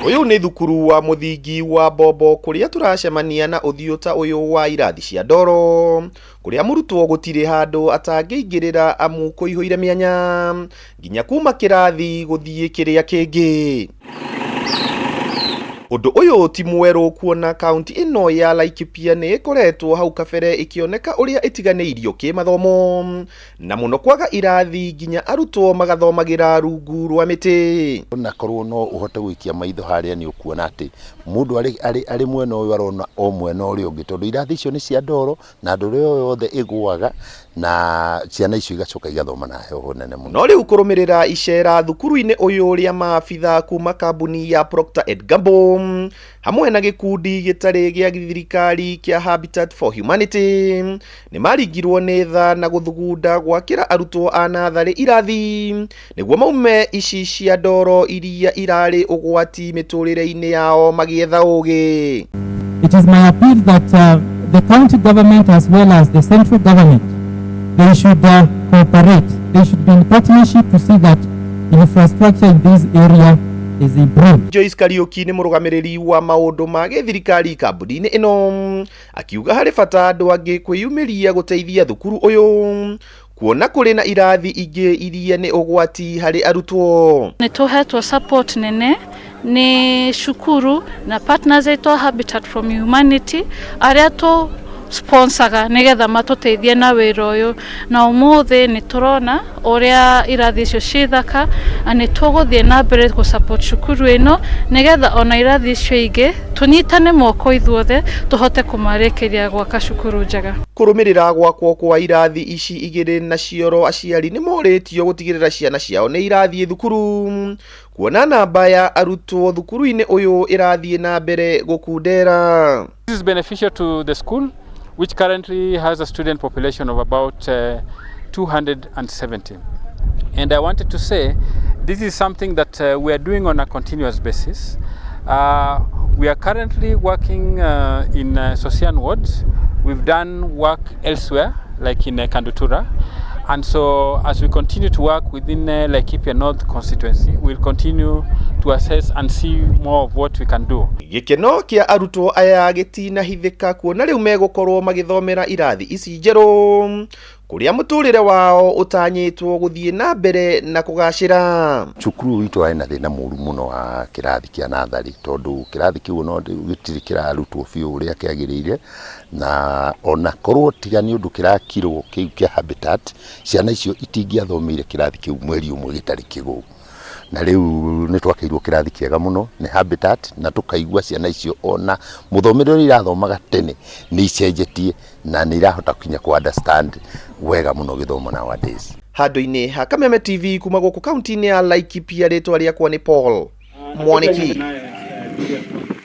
Uyu ni thukuru wa muthingi wa Mbombo kuria turacemania na uthiuta uyu wa irathi cia ndoro kuria murutwo gutire handu atangiingirira amu kuihuire mianya nginya kuma kirathi guthie kiria kingi. Undu uyu ti mweru kuona kaunti ino ya Laikipia ni ikoretwo hau kabere ikioneka uria itiganeirio kimathomo na muno kwaga irathi nginya arutwo magathomagira rungu rwa miti. Nakorwo no uhote gwikia maitho haria ni ukuona ati mundu ari mwena uyu arona o mwena uri ungi tondu irathi icio ni cia ndoro na ndoro yothe igwaga na ciana icio igacoka igathoma na heho nene muno. No riu kurumirira icera thukuru-ini uyu ria maabitha kuma kambuni ya Procter & Gamble hamwe na gikundi gitari gia thirikari kia Habitat for Humanity ni maringirwo ni tha na guthugunda gwakira arutwo a nathari irathi niguo maume ici cia ndoro iria irari ugwati miturire-ini yao magietha ugi. It is my appeal that the county government as well as the central government, they should cooperate. They should be in partnership to see that infrastructure in this area is improved. Joyce Kariuki ni murugamiriri wa maundu ma githirikari kambuni-ini ino akiuga hari bata andu angi kwiyumiria guteithia thukuru uyu kuona kuri na irathi ingi iria ni ugwati hari arutwo. Ni tuhetwo support nene ni shukuru na partners eto Habitat for Humanity aria to sponsaga nigetha matuteithie na wira uyu na umuthi ni turona uria irathi icio cithaka ani tuguthie na mbere ku support shukuru ino nigetha ona irathi icio ingi tunyitane moko ithuothe tuhote kumarekeria gwaka shukuru njega. Kurumirira gwakwo kwa irathi ici igiri na cioro aciari ni moritio gutigirira ciana ciao ni irathi thukuru kuona namba ya arutwo thukuru-ini uyu irathi na mbere gukundera. This is beneficial to the school, which currently has a student population of about 270. And I wanted to say this is something that we are doing on a continuous basis. We are currently working in Sosian wards. We've done work elsewhere, like in Kandutura. And so as we continue to work within Laikipia North constituency, we'll continue to assess and see more of what we can do. Gikeno kia arutwo aya gitina hithika kuona riu megukorwo magithomera irathi ici njeru kuria muturire wao utanyitwo guthie na mbere na kugacira. Cukuru witu aina thina muru muno wa kirathi kia nathari tondu kirathi kiu no gitiri kirarutwo biu uria kiagirire na ona korwo tiga ni undu kirakirwo kiu kia Habitat ciana icio itingiathomeire kirathi kiu mweri umwe gitari kigu na riu ni twakirwo kirathi kiega muno ni Habitat na tukaigua ciana icio ona muthomerero irathomaga tene ni icenjetie na ni irahota kinya ku understand wega muno githomo nowadays. Handu-ini ha Kameme TV kuma guku kaunti-ini ya Laikipia ritwa riakwa ni Paul Mwaniki.